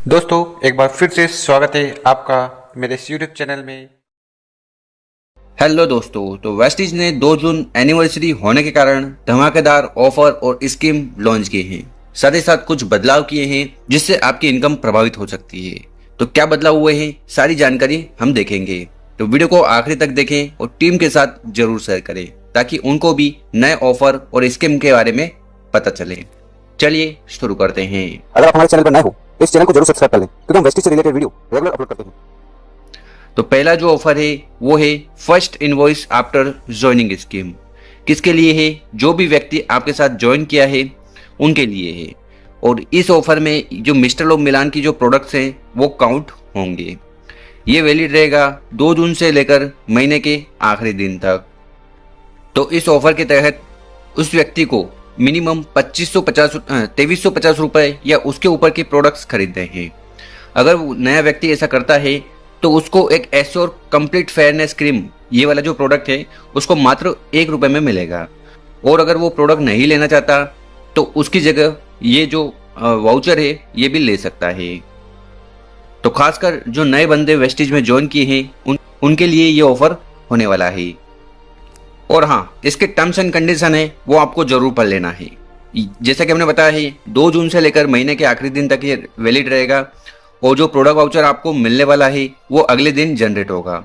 दोस्तों एक बार फिर से स्वागत है आपका मेरे इस यूट्यूब चैनल में। हेलो दोस्तों, तो वेस्टीज ने 2 जून एनिवर्सरी होने के कारण धमाकेदार ऑफर और स्कीम लॉन्च किए हैं। साथ ही साथ कुछ बदलाव किए हैं जिससे आपकी इनकम प्रभावित हो सकती है। तो क्या बदलाव हुए हैं, सारी जानकारी हम देखेंगे। तो वीडियो को आखिरी तक देखें और टीम के साथ जरूर शेयर करें ताकि उनको भी नए ऑफर और स्कीम के बारे में पता चले। चलिए शुरू करते हैं। अगर आप हमारे चैनल पर नए हो तो इस चैनल को जरूर सब्सक्राइब कर लें क्योंकि हम वेस्टीज से रिलेटेड वीडियो रेगुलर अपलोड करते हैं। तो पहला जो ऑफर है वो है first invoice after joining scheme. किसके लिए है? जो भी व्यक्ति आपके साथ ज्वाइन किया है उनके लिए है। और इस ऑफर में जो मिस्टर लोब मिलान की जो प्रोडक्ट्स हैं वो काउंट होंगे। ये वैलिड रहेगा 2 जून से लेकर महीने के आखिरी दिन तक। तो इस ऑफर के तहत उस व्यक्ति को मिनिमम 2350 रुपए या उसके ऊपर के प्रोडक्ट्स खरीदने हैं। अगर वो नया व्यक्ति ऐसा करता है तो उसको एक एश्योर कंप्लीट फेयरनेस क्रीम, ये वाला जो प्रोडक्ट है, उसको मात्र 1 रुपए में मिलेगा। और अगर वो प्रोडक्ट नहीं लेना चाहता तो उसकी जगह ये जो वाउचर है ये भी ले सकता है। तो खासकर जो नए बंदे वेस्टीज में ज्वाइन किए हैं उनके लिए ये ऑफर होने वाला है। और हाँ, इसके टर्म्स एंड कंडीशन है वो आपको जरूर पढ़ लेना है। जैसा कि हमने बताया है 2 जून से लेकर महीने के आखिरी दिन तक ये वैलिड रहेगा। और जो प्रोडक्ट वाउचर आपको मिलने वाला है वो अगले दिन जनरेट होगा।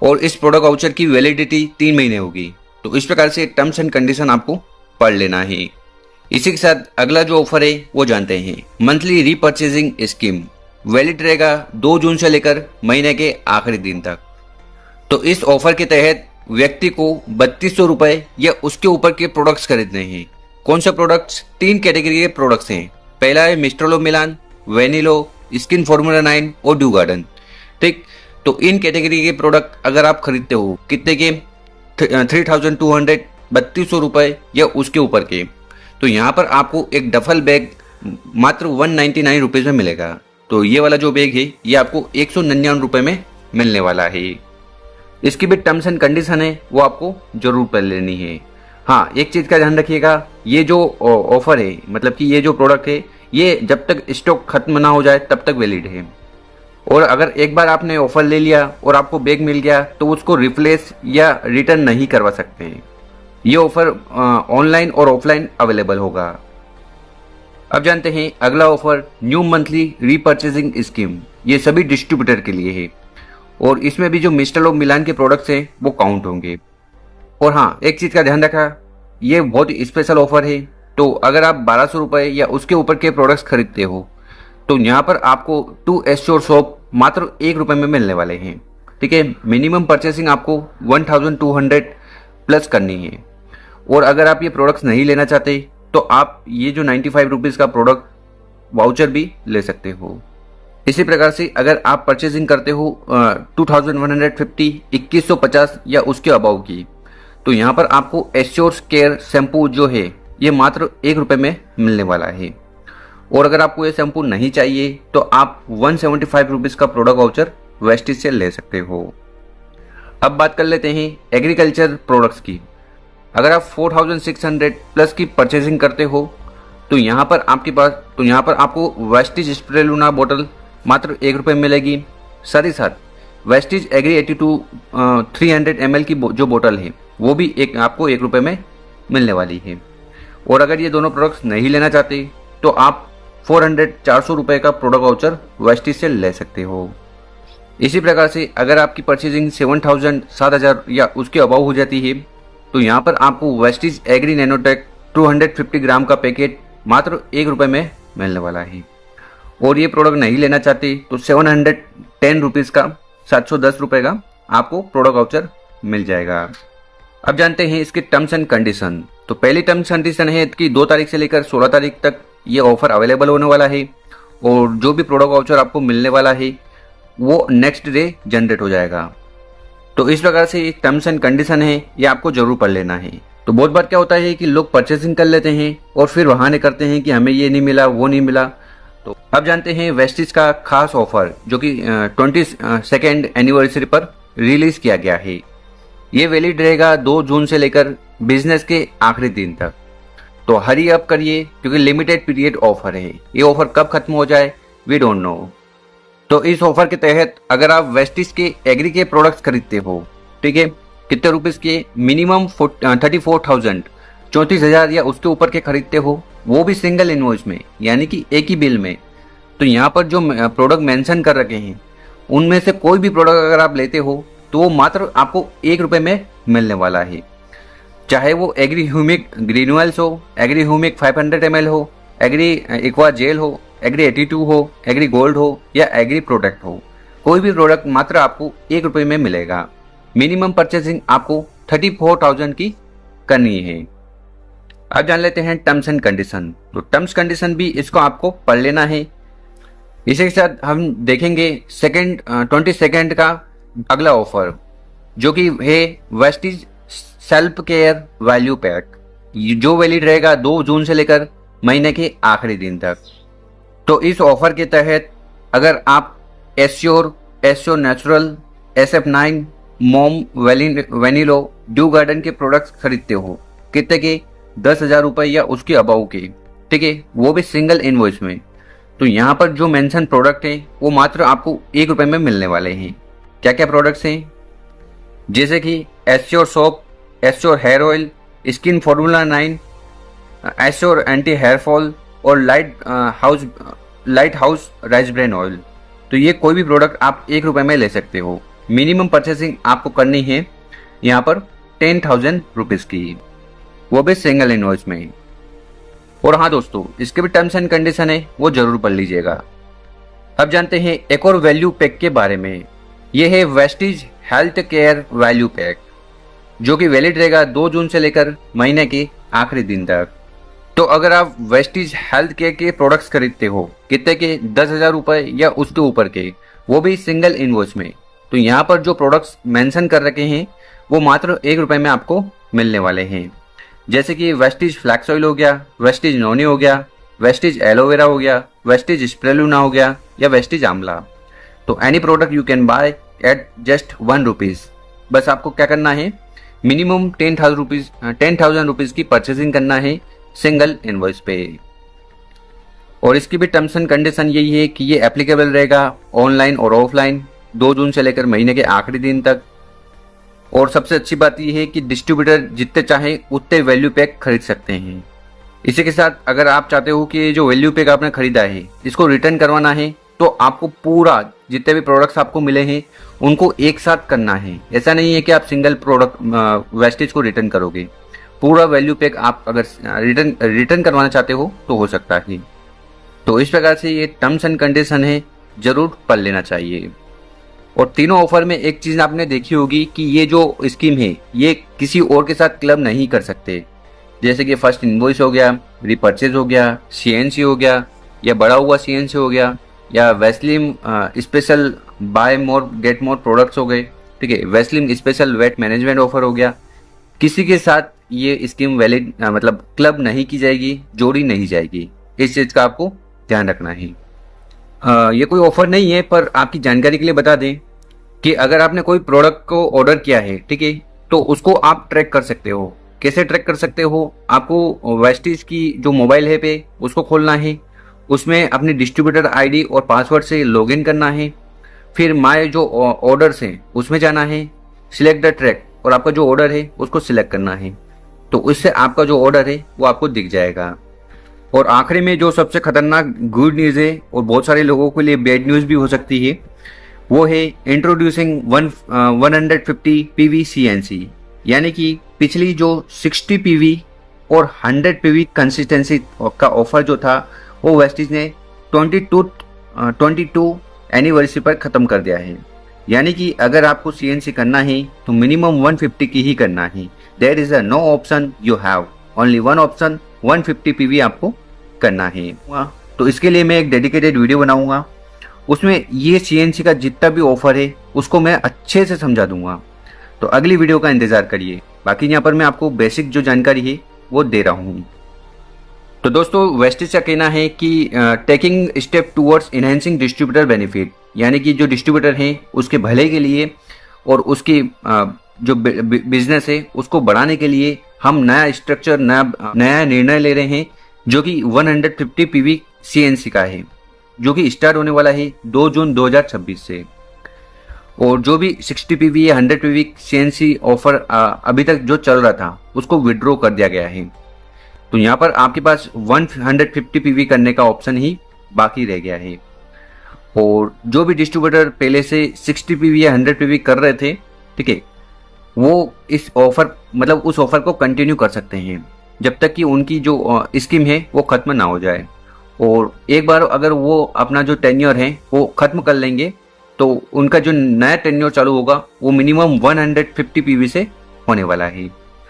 और इस प्रोडक्ट वाउचर की वैलिडिटी 3 महीने होगी। तो इस प्रकार से टर्म्स एंड कंडीशन आपको पढ़ लेना है। इसी के साथ अगला जो ऑफर है वो जानते हैं। मंथली रीपर्चेजिंग स्कीम वैलिड रहेगा 2 जून से लेकर महीने के आखिरी दिन तक। तो इस ऑफर के तहत व्यक्ति को 3200 रुपए या उसके ऊपर के प्रोडक्ट्स खरीदने हैं। कौन से प्रोडक्ट्स? 3 कैटेगरी के प्रोडक्ट्स हैं। पहला है मिस्टर लोब मिलान, वेनिलो, स्किन फॉर्मूला 9 और ड्यू गार्डन। ठीक, तो इन कैटेगरी के प्रोडक्ट अगर आप खरीदते हो कितने के? 3200, 3200 रुपए या उसके ऊपर के, तो यहाँ पर आपको एक डफल बैग मात्र 199 रुपीज में मिलेगा। तो ये वाला जो बैग है ये आपको 199 रुपए में मिलने वाला है। इसकी भी टर्म्स एंड कंडीशन है वो आपको जरूर पढ़ लेनी है। हाँ, एक चीज का ध्यान रखिएगा, ये जो ऑफर है, मतलब कि ये जो प्रोडक्ट है ये जब तक स्टॉक खत्म ना हो जाए तब तक वैलिड है। और अगर एक बार आपने ऑफर ले लिया और आपको बैग मिल गया तो उसको रिप्लेस या रिटर्न नहीं करवा सकते। ये ऑफर ऑनलाइन और ऑफलाइन अवेलेबल होगा। अब जानते हैं अगला offer, new monthly repurchasing scheme. ये सभी डिस्ट्रीब्यूटर के लिए है और इसमें भी जो मिस्टर लोब मिलान के प्रोडक्ट्स हैं वो काउंट होंगे। और हाँ, एक चीज का ध्यान रखा, ये बहुत ही स्पेशल ऑफर है। तो अगर आप 1200 रुपए या उसके ऊपर के प्रोडक्ट्स खरीदते हो तो यहाँ पर आपको 2 एश्योर सोप मात्र 1 रुपए में मिलने वाले हैं। ठीक है, मिनिमम परचेसिंग आपको 1200 प्लस करनी है। और अगर आप ये प्रोडक्ट्स नहीं लेना चाहते तो आप ये जो 95 रुपीज का प्रोडक्ट वाउचर भी ले सकते हो। इसी प्रकार से अगर आप परचेजिंग करते हो 2150, 2150 या उसके अबाव की, तो यहाँ पर आपको एश्योर केयर शैम्पू जो है ये मात्र 1 रुपए में मिलने वाला है। और अगर आपको ये शैम्पू नहीं चाहिए तो आप 175 रुपीज का प्रोडक्ट वाउचर वेस्टीज से ले सकते हो। अब बात कर लेते हैं एग्रीकल्चर प्रोडक्ट्स की। अगर आप 4600 प्लस की परचेजिंग करते हो तो यहाँ पर आपको वेस्टीज स्पिरुलिना बोतल मात्र 1 रुपए में मिलेगी। साथ ही साथ वेस्टीज एग्री 82 300 ml की जो बोतल है वो भी आपको 1 रुपए में मिलने वाली है। और अगर ये दोनों प्रोडक्ट्स नहीं लेना चाहते तो आप 400 रुपए का प्रोडक्ट वाउचर वेस्टीज से ले सकते हो। इसी प्रकार से अगर आपकी परचेजिंग 7000 या उसके अबाव हो जाती है तो यहाँ पर आपको वेस्टीज एग्री नैनोटेक 250 ग्राम का पैकेट मात्र 1 रुपए में मिलने वाला है। और ये प्रोडक्ट नहीं लेना चाहते तो 710 रुपीज का 710 रुपए का आपको प्रोडक्ट वाउचर मिल जाएगा। अब जानते हैं इसके टर्म्स एंड कंडीशन। तो पहली टर्म्स कंडीशन है कि 2 तारीख से लेकर 16 तारीख तक ये ऑफर अवेलेबल होने वाला है। और जो भी प्रोडक्ट वाउचर आपको मिलने वाला है वो नेक्स्ट डे जनरेट हो जाएगा। तो इस प्रकार से टर्म्स एंड कंडीशन है ये आपको जरूर पढ़ लेना है। तो बहुत बार क्या होता है कि लोग परचेसिंग कर लेते हैं और फिर बहाने करते हैं कि हमें ये नहीं मिला, वो नहीं मिला। तो अब जानते हैं वेस्टीज का खास ऑफर जो कि 22nd एनिवर्सरी पर रिलीज किया गया है। ये वैलिड रहेगा 2 जून से लेकर बिजनेस के आखिरी दिन तक। तो हरी अप करिए क्योंकि लिमिटेड पीरियड ऑफर है। ये ऑफर कब खत्म हो जाए वी डोंट नो। तो इस ऑफर के तहत अगर आप वेस्टिज के एग्री के प्रोडक्ट्स खरीदते हो, ठीक है, कितने रुपीस के, मिनिमम 34,000, 34,000 या उसके ऊपर के खरीदते हो, वो भी सिंगल इनवॉइस में, यानी कि एक ही बिल में, तो यहाँ पर जो प्रोडक्ट मेंशन कर रखे हैं उनमें से कोई भी प्रोडक्ट अगर आप लेते हो तो वो मात्र आपको ₹1 में मिलने वाला है। चाहे वो एग्री ह्यूमिक ग्रेन्यूल्स हो, एग्री ह्यूमिक 500 ml हो, एग्री एक्वा जेल हो, एग्री 82 हो, एग्री गोल्ड हो या एग्री प्रोडक्ट हो, कोई भी प्रोडक्ट मात्र आपको ₹1 में मिलेगा। मिनिमम परचेसिंग आपको 34,000 की करनी है। अब जान लेते हैं टर्म्स एंड कंडीशन। तो टर्म्स कंडीशन भी इसको आपको पढ़ लेना है। इसी के साथ हम देखेंगे 22 का अगला ऑफर, जो कि है Vestige self care value pack, जो वैलिड रहेगा 2 जून से लेकर महीने के आखिरी दिन तक। तो इस ऑफर के तहत अगर आप एस्योर नेचुरल, SF9, मोम वेनिलो, ड्यू गार्डन के प्रोडक्ट्स खरीदते हो, कितने के, ₹10,000 या उसके अबाउ के, ठीक है, वो भी सिंगल इनवॉइस में, तो यहाँ पर जो मेंशन प्रोडक्ट है वो मात्र आपको ₹1 में मिलने वाले हैं। क्या क्या प्रोडक्ट्स हैं, जैसे कि Assure soap, Assure hair oil, skin formula 9, Assure anti hair fall और light house rice bran oil. तो ये कोई भी प्रोडक्ट आप ₹1 में ले सकते हो। मिनिमम परचेसिंग आपको करनी है यहाँ पर 10,000 रुपीज़ की, वो भी सिंगल इनवॉइस में। और हाँ दोस्तों, इसके भी टर्म्स एंड कंडीशन है, वो जरूर पढ़ लीजिएगा। अब जानते हैं एक और वैल्यू पैक के बारे में। ये है Vestige health care value pack, जो कि वैलिड रहेगा 2 जून से लेकर महीने के आखिरी दिन तक। तो अगर आप वेस्टिज हेल्थ केयर के प्रोडक्ट्स खरीदते हो, कितने के, ₹10,000 या उसके ऊपर के, वो भी सिंगल इनवॉइस में, तो यहाँ पर जो प्रोडक्ट्स मेंशन कर रखे हैं वो मात्र ₹1 में आपको मिलने वाले हैं। जैसे कि वेस्टिज फ्लैक्स ऑयल हो गया, वेस्टिज नोनी हो गया, वेस्टिज एलोवेरा हो गया, वेस्टिज स्प्रेलुना हो गया या वेस्टिज आंवला। तो any product you can buy at just ₹1। बस आपको क्या करना है, मिनिमम 10,000 रुपीज़ की परचेसिंग करना है सिंगल इनवॉइस पे। और इसकी भी टर्म्स एंड कंडीशन यही है कि ये एप्लीकेबल रहेगा ऑनलाइन और ऑफलाइन 2 जून से लेकर महीने के आखिरी दिन तक। और सबसे अच्छी बात यह है कि डिस्ट्रीब्यूटर जितने चाहे उतने वैल्यू पैक खरीद सकते हैं। इसी के साथ अगर आप चाहते हो कि जो वैल्यू पैक आपने खरीदा है इसको रिटर्न करवाना है, तो आपको पूरा जितने भी प्रोडक्ट्स आपको मिले हैं उनको एक साथ करना है। ऐसा नहीं है कि आप सिंगल प्रोडक्ट वेस्टेज को रिटर्न करोगे, पूरा वैल्यू पैक आप अगर रिटर्न करवाना चाहते हो तो हो सकता है। तो इस प्रकार से ये टर्म्स एंड कंडीशन है, जरूर पढ़ लेना चाहिए। और तीनों ऑफर में एक चीज आपने देखी होगी कि ये जो स्कीम है ये किसी और के साथ क्लब नहीं कर सकते। जैसे कि फर्स्ट इनवॉइस हो गया, रिपर्चेज हो गया, CNC हो गया या बड़ा हुआ CNC हो गया, या Vaseline special bye more get more products हो गए, ठीक है, Vaseline special weight management offer हो गया। किसी के साथ ये स्कीम वैलिड मतलब क्लब नहीं की जाएगी, जोड़ी नहीं जाएगी। इस चीज का आपको ध्यान रखना है। ये कोई ऑफर नहीं है, पर आपकी जानकारी के लिए बता दें कि अगर आपने कोई प्रोडक्ट को ऑर्डर किया है, ठीक है, तो उसको आप ट्रैक कर सकते हो। कैसे ट्रैक कर सकते हो, आपको वेस्टिज की जो मोबाइल ऐप है उसको खोलना है, उसमें अपनी डिस्ट्रीब्यूटर आईडी और पासवर्ड से लॉगिन करना है, फिर माय जो ऑर्डर्स हैं उसमें जाना है, सिलेक्ट द ट्रैक और आपका जो ऑर्डर है उसको सिलेक्ट करना है। तो इससे आपका जो ऑर्डर है वो आपको दिख जाएगा। और आखिरी में जो सबसे खतरनाक गुड न्यूज़ है और बहुत सारे लोगों के लिए बैड न्यूज़ भी हो सकती है, वो है इंट्रोड्यूसिंग 150 PV CNC, यानी कि पिछली जो 60 PV और 100 PV कंसिस्टेंसी का ऑफर जो था वो वेस्टिज ने 22 एनिवर्सरी पर ख़त्म कर दिया है। यानी कि अगर आपको CNC करना है तो मिनिमम 150 की ही करना है। There is a no option you have, only one option, 150 PV आपको करना है। तो इसके लिए मैं एक डेडिकेटेड वीडियो बनाऊंगा, उसमें ये CNC का जितना भी ऑफर है उसको मैं अच्छे से समझा दूंगा। तो अगली वीडियो का इंतजार करिए। बाकी यहाँ पर मैं आपको बेसिक जो जानकारी है वो दे रहा हूँ। तो दोस्तों, वेस्टिज का कहना है कि taking step towards enhancing distributor benefit, यानी कि जो डिस्ट्रीब्यूटर है उसके भले के लिए और उसकी जो बिजनेस है उसको बढ़ाने के लिए हम नया स्ट्रक्चर, नया निर्णय ले रहे हैं जो कि 150 PV CNC का है। जो कि स्टार्ट होने वाला है 2 जून 2026 से। और जो भी 60 पीवी या 100 पीवी CNC ऑफर अभी तक जो चल रहा था उसको विड्रॉ कर दिया गया है। तो यहाँ पर आपके पास 150 पीवी करने का ऑप्शन ही बाकी रह गया है। और जो भी डिस्ट्रीब्यूटर पहले से 60 पीवी या 100 पीवी कर रहे थे, ठीक है, वो इस ऑफर मतलब उस ऑफर को कंटिन्यू कर सकते हैं जब तक कि उनकी जो स्कीम है वो खत्म ना हो जाए। और एक बार अगर वो अपना जो टेन्योर है वो खत्म कर लेंगे तो उनका जो नया टेन्योर चालू होगा वो मिनिमम 150 पीवी से होने वाला है।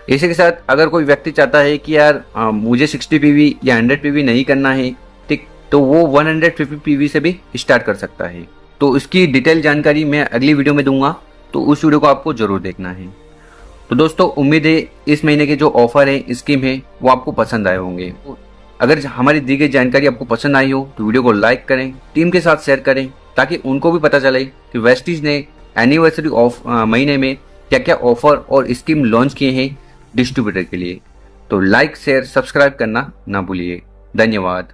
इसी के साथ अगर कोई व्यक्ति चाहता है कि यार मुझे 60 पीवी या 100 पीवी नहीं करना है, ठीक, तो वो 150 पीवी से भी स्टार्ट कर सकता है। तो इसकी डिटेल जानकारी मैं अगली वीडियो में दूंगा, तो उस वीडियो को आपको जरूर देखना है। तो दोस्तों उम्मीद है इस महीने के जो ऑफर है, स्कीम है, वो आपको पसंद आए होंगे। अगर हमारी दी गई जानकारी आपको पसंद आई हो तो वीडियो को लाइक करें, टीम के साथ शेयर करें, ताकि उनको भी पता चले कि वेस्टीज ने एनिवर्सरी ऑफ महीने में क्या क्या ऑफर और स्कीम लॉन्च किए हैं डिस्ट्रीब्यूटर के लिए। तो लाइक शेयर सब्सक्राइब करना ना भूलिए। धन्यवाद।